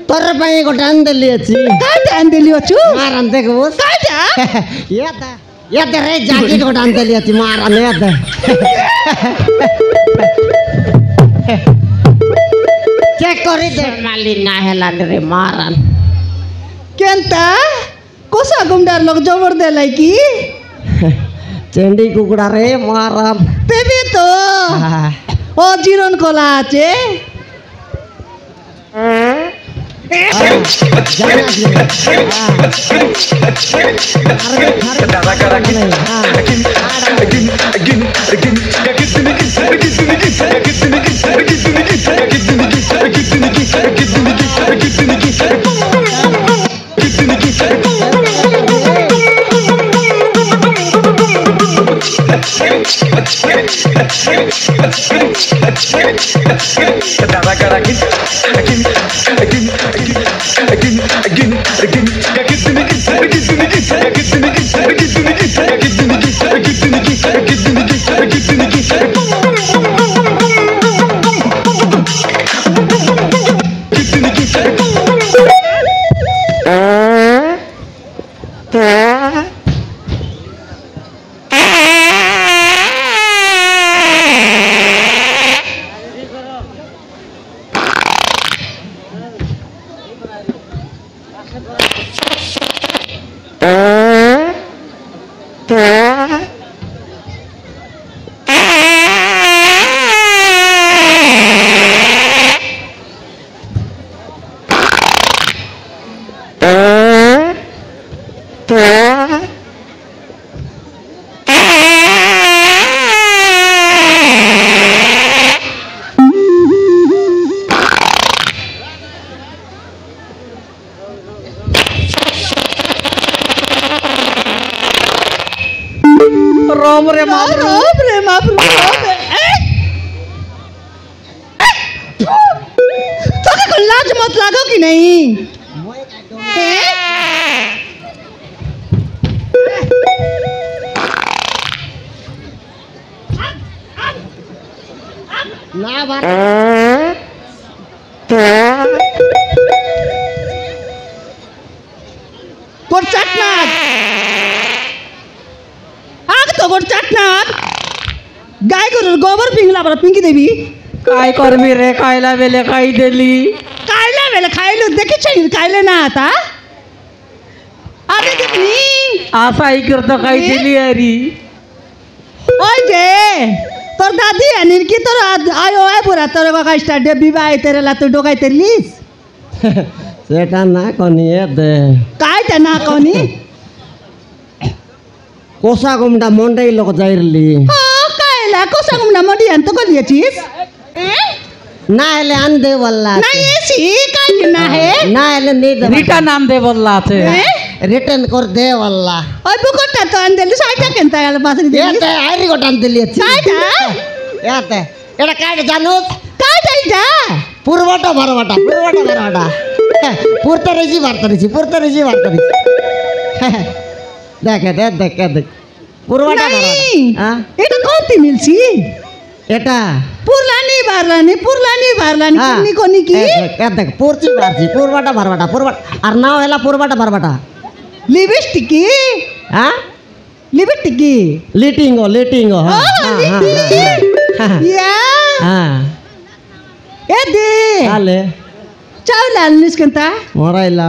তোর পাই গোটা আনদেলি আছি কাইটা আনদেলি আছু মারান দেখো কাইটা ইয়াতে রে জ্যাকেট গোটা আনদেলি আছি মারান ইয়াতে চেক করে দে মালি না হেলান রে মারান কেনতা কোসা গুমডার লোক জবর দেলাই কি চেন্ডি কুকুড়া রে মারান তেবে তো ও জিরন কলা আছে रोम रे मापरू তোকে কোন লাজ মত লাগো কি नहीं ना बार তোর চাটনাথ আগ তো গোর চাটনাথ গাই গরুর গোবর পিংলা বড় পিঙ্কি দেবি काय करबी रे खायला बेले खाई देली খাইলে বেলে খাইলো দেখিছ খাইলে না তা আরে দেখনি आशा ही करतो खाई दिली अरी ওই যে তোর দাদি আনির কি তোর আয় ওই পুরা তোর কাকা স্টার্ট বিবাহ তেরে লা তুই ডোকাই তেরলিস সেটা না কনিয়ে দে কাইটা না কনি কোসা গুমটা মন্ডাই লোক যাইরলি ও কাইলা কোসা গুমনা মডি আনতো কলিয়েছিস না এলে আন দে বললা না এসি কাই না হে না এলে নি দে রিটার্ন আন দে বললা আছে রিটার্ন কর দে বললা ওই বুকটা তো আন দিলি সাইটা কেনতা গেল পাশে দিলি এতে আইরি গোটা আন দিলি আছে কাইটা এতে এটা কাইটা জানুস কাইটা এটা পূর্বটা ভরবাটা পুরতে রেজি বার্তা দেখে দেখ পূর্বটা नहीं হ্যাঁ এটা কোনটি মিলছি এটা পুরলানি বারলানি হ্যাঁ, কোনি কোনি কি দেখ পূর্তি বারছি পূর্বটা ভরবাটা আর নাও হেলা পূর্বটা ভরবাটা লিপস্টিক হ্যাঁ লিপস্টিক লিটিং হ্যাঁ হ্যাঁ ইয়া হ্যাঁ এ দে আলে চাউল আনলিস কেনতা मोरायला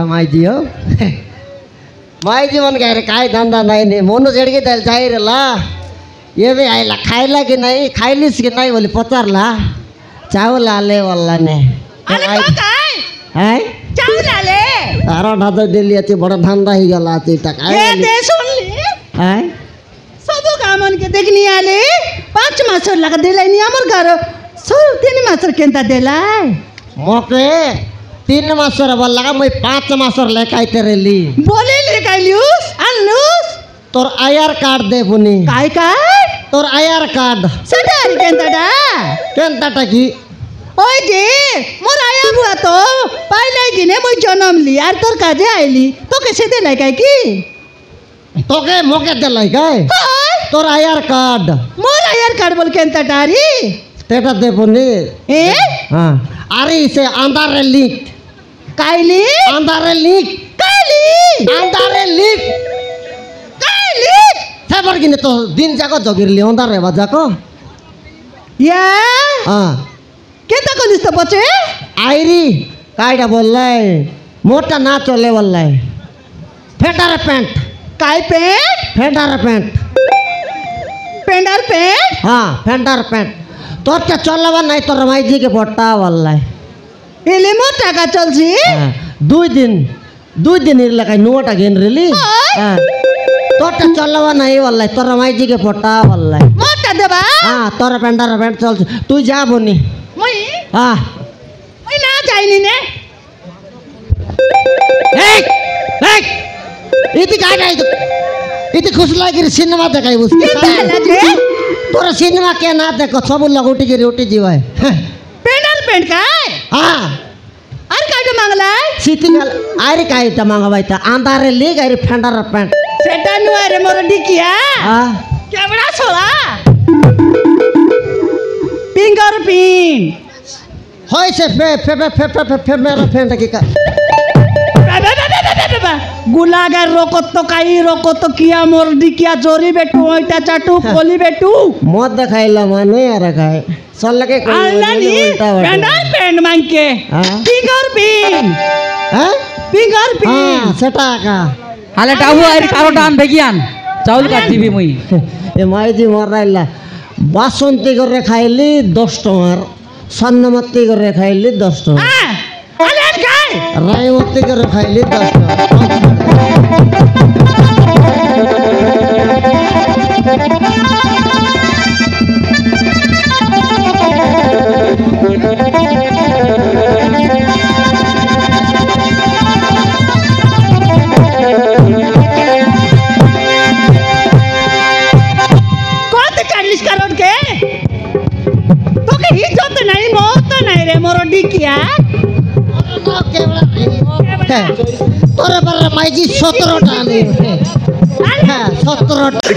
माहिती मन काय रे काय धंदा नाही ने म्हणून जेडगे त्याला जाहीरला ये बी आयला खायला की नाही खायलीस की नाही बोली पचारला चावल आले वल्ला ने আরে কাই हाय চাউল আলে तारा ढादा दिली अति बड़ा धंदा ही गला अति तक এ দে শুনলি हाय सब कामन के देखनी आले 5 मासर लगा देलाई नी हमर घर सब 3 मासर केनता देलाई मोके 3 मासर बोल लगा मैं 5 मासर लेके आइते रेली बोले ले काइलिउस अनलुस तोर आईआर कार्ड दे बुनी काय काय तोर आईआर कार्ड सदार केनता केनता टाकी ওই যে মোর আয়া বুয়া তো পাইলাই দিনে মই জন্ম লি আর তোর কাজে আইলি তোকে সেদে নাই কাই কি তোকে মোকে দেলাই काय হয় তোর আইআর কার্ড মোর আয়ার কার্ড বল কেনতা ডারি तेटा दे बुनी এ हाँ अरे इसे अंदर लिंक কাইলি আন্ধারে লিক কাইলি আন্ধারে লিক কাইলি সেবার কিনে তো দিন যাকো জগিরলি আন্ধারে বা যাকো ইয়া হ্যাঁ কেতা কলিস তো বচে আইরি কাইটা বললাই মোটা না চলে বললাই ফেটারে প্যান্ট কাই পেন্ট ফেটারে প্যান্ট পেন্ডার পেন্ট হ্যাঁ ফেটার প্যান্ট তোরটা চলবা নাই তোর মাইজিকে পড়তা বললাই এলে মো টাকা চলছি হ্যাঁ, দুই দিন এলাকায় নোটা গেন রেলি হ্যাঁ তোরটা চলবা নাই বললাই তোর মাইজিকে পড়তা বললাই মোটা দেবা হ্যাঁ তোর প্যান্টার প্যান্ট চলছে তুই যা বনি মই হ্যাঁ মই না যাইনি নে এই এই ইতি কাই নাই ইতি খুশ লাগির সিনেমা দেখাই বুঝতে কেতা হলা যে তোর সিনেমা কে না দেখো সব লোক উঠি গিয়ে উঠি যাওয়ায় পেন্ডার পেন্ট কাই হ্যাঁ আর কাইটা মাংলাই শীতকাল আরে কাইটা মাঙ্গাবাইতা আন্ধারে লিগ আরে ফেন্ডার প্যান্ট সেটা নুয়া রে মোর ডিকিয়া হ্যাঁ কেবড়া ছোড়া পিঙ্গার পিন হয়েছে ফে ফে ফে ফে ফে ফে ফে মেরা ফ্রেন্ড কি গুলাগার রকত কাই রকত কিয়া মোর ডিকিয়া জরি বেটু ওইটা চাটু কলি বেটু মদ দেখাইলা মানে আর খায় সল্লাকে আল্লানি পেন্ডার পেন্ট মাংকে হ্যাঁ পিঙ্গার পিন হ্যাঁ পিঙ্গার পিন হ্যাঁ সেটা কা আলে টাবু আর কারোটা আন বেগিয়ান চাউল কাট দিবি মুই এ মাইজি মরাইলা বাসন্তী করে খাইলি 10 টাকার স্বর্ণমতি করে খাইলি 10 টাকা হ্যাঁ আলে খাই রায়মতি করে খাইলি 10 টাকা কত চালিস কারণ কে তোকে ইজ্জত নাই মত নাই রে মোর ডিকিয়া হ্যাঁ, তোরে পারে মাইজি 17টা আনি হ্যাঁ 17টা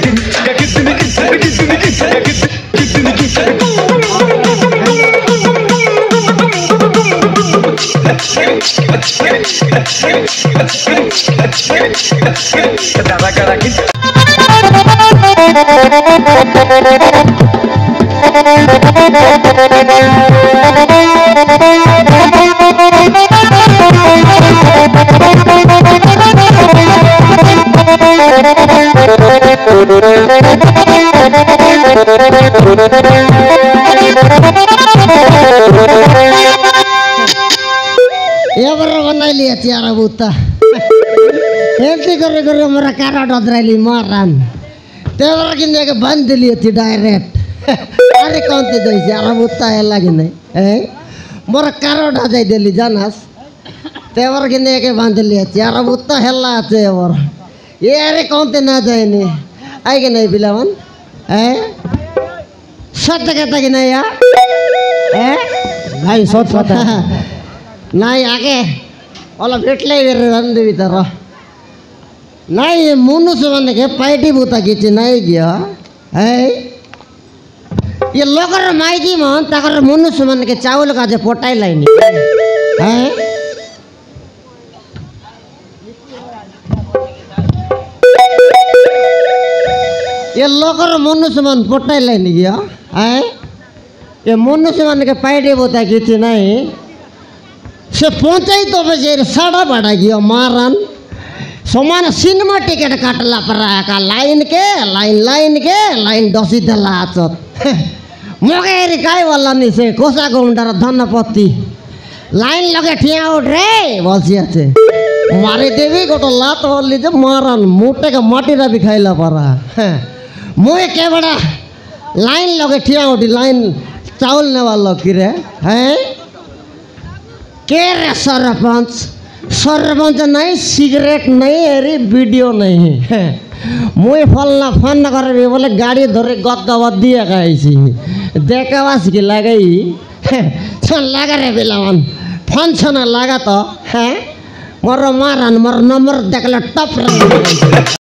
এবারে বানাইলি চেয়ারা বুতা এমনি করে করে আমরা কারা ডদরাইলি মারান তেবার কিন্তু একে বান্ধ দিলি ডাইরেক্ট আরে কমতে যাইছে আর বুতা এ লাগে নাই এই মোরা কারো ডাজাই দিলি জানাস তেবার কিন্তু একে বান্ধ দিলি আর বুতা হেলা আছে এবার এ আরে কমতে না যায়নি আইগে নাই বিলামান হ্যাঁ 60 টাকা থাকি নাই হ্যাঁ ভাই 60 টাকা নাই আগে ওলা भेटलै बेर रंदी तर নাই মনুষ্য মানে পাইটি বুতা কিছু নাই গিয়া এই ये लोकर माइजी मन ताकर मनुष्य मन के चावल का जे पोटाई लाइनी हैं ये लोकर मनुष्य मन पोटाई लाइनी गया हैं ये मनुष्य मन के पाइटी बुता কিছু নাই से पहुंचाई तो बजे साड़ा बढ़ा गया मारन समान सिनेमा टिकट काटला पर का लाइन के लाइन दसी दला आचत मगेरी काय वाला नि से कोसा गुंडार धनपति लाइन लगे ठिया उठ रे बसी আছে मारे देवी गोटो लात बोली जे मारन मुटे का माटीरा भी खाइला परा मुए के बड़ा लाइन लगे ठिया उठी लाइन चावल ने वाला की रे हैं के रे सरपंच सरपंच नहीं सिगरेट नहीं अरे वीडियो नहीं है मुई फलना फन कर बोले गाड़ी धरे गद्दा दिया खाई देखा बास की लगाई लगा रे बिलावन फन छना लगा तो है मोर मारन मोर नंबर देखला टप